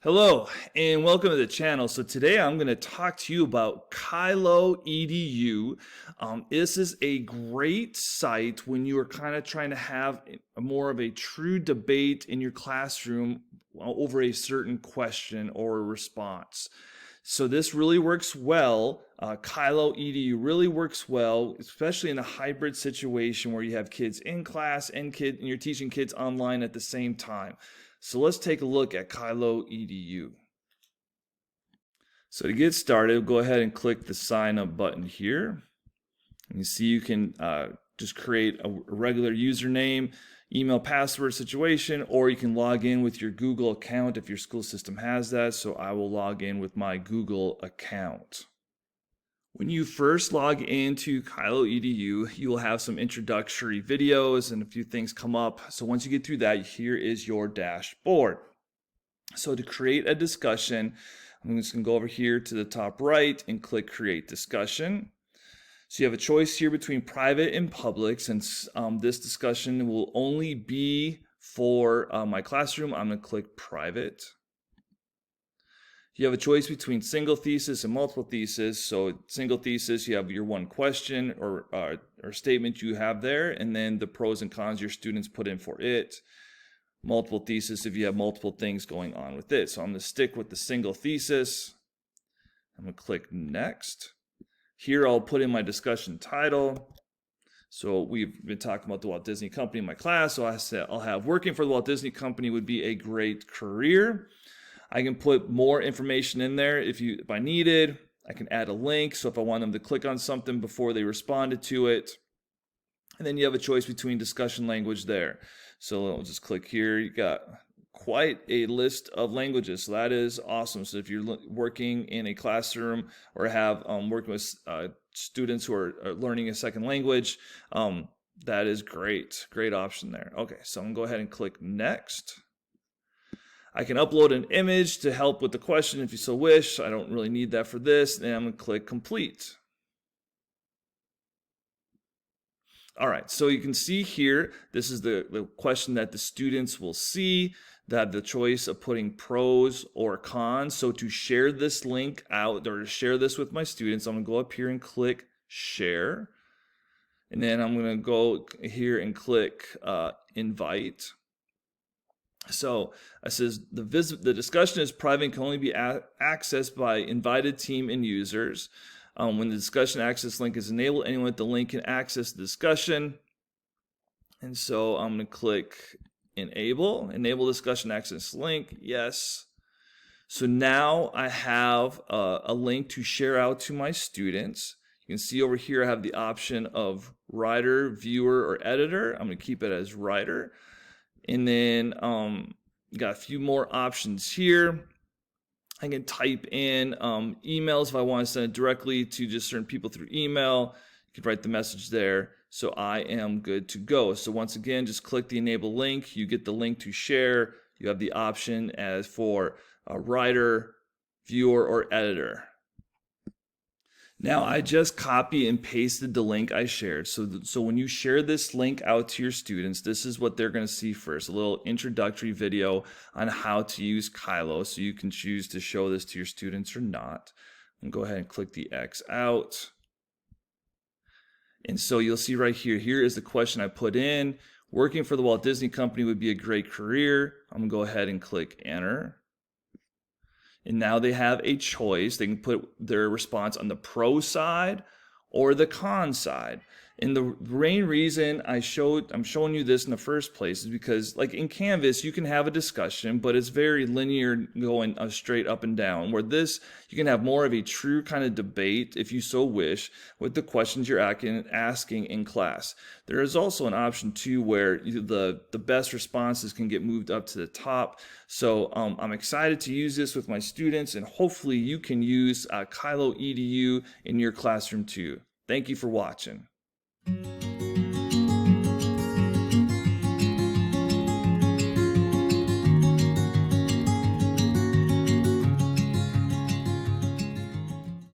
Hello and welcome to the channel. So today I'm going to talk to you about Kialo Edu. This is a great site when you are kind of trying to have more of a true debate in your classroom over a certain question or response. So this really works well. Kialo Edu really works well, especially in a hybrid situation where you have kids in class and you're teaching kids online at the same time. So let's take a look at Kialo Edu. So to get started, go ahead and click the sign up button here. And you see you can just create a regular username, email, password situation, or you can log in with your Google account if your school system has that. So I will log in with my Google account. When you first log into Kialo Edu, you will have some introductory videos and a few things come up. So once you get through that, here is your dashboard. So to create a discussion, I'm just going to go over here to the top right and click Create Discussion. So you have a choice here between private and public. Since this discussion will only be for my classroom, I'm going to click Private. You have a choice between single thesis and multiple thesis. So single thesis, you have your one question or statement you have there, and then the pros and cons your students put in for it. Multiple thesis, if you have multiple things going on with it. So I'm going to stick with the single thesis. I'm going to click Next. Here I'll put in my discussion title. So we've been talking about the Walt Disney Company in my class. So I said I'll have working for the Walt Disney Company would be a great career. I can put more information in there if I needed. I can add a link, so if I want them to click on something before they responded to it. And then you have a choice between discussion language there. So I'll just click here. You got quite a list of languages, so that is awesome. So if you're working in a classroom or have working with students who are learning a second language, that is great. Great option there. Okay, so I'm gonna go ahead and click Next. I can upload an image to help with the question if you so wish. I don't really need that for this. And I'm going to click Complete. All right, so you can see here, this is the question that the students will see, that the choice of putting pros or cons. So to share this link out or to share this with my students, I'm going to go up here and click Share. And then I'm going to go here and click Invite. So it says the discussion is private and can only be accessed by invited team and users. When the discussion access link is enabled, anyone with the link can access the discussion. And so I'm going to click enable discussion access link. Yes. So now I have a link to share out to my students. You can see over here I have the option of writer, viewer, or editor. I'm going to keep it as writer. And then got a few more options here. I can type in emails if I want to send it directly to just certain people through email. You can write the message there. So I am good to go. So once again, just click the enable link. You get the link to share. You have the option as for a writer, viewer, or editor. Now I just copy and pasted the link I shared. So when you share this link out to your students, this is what they're going to see first, a little introductory video on how to use Kialo. So you can choose to show this to your students or not. And go ahead and click the X out. And so you'll see right here, here is the question I put in. Working for the Walt Disney Company would be a great career. I'm going to go ahead and click Enter. And now they have a choice. They can put their response on the pro side or the con side. And the main reason I'm showing you this in the first place is because, like in Canvas, you can have a discussion, but it's very linear going straight up and down. Where this, you can have more of a true kind of debate, if you so wish, with the questions you're asking in class. There is also an option too where the best responses can get moved up to the top. So I'm excited to use this with my students, and hopefully you can use Kialo Edu in your classroom too. Thank you for watching.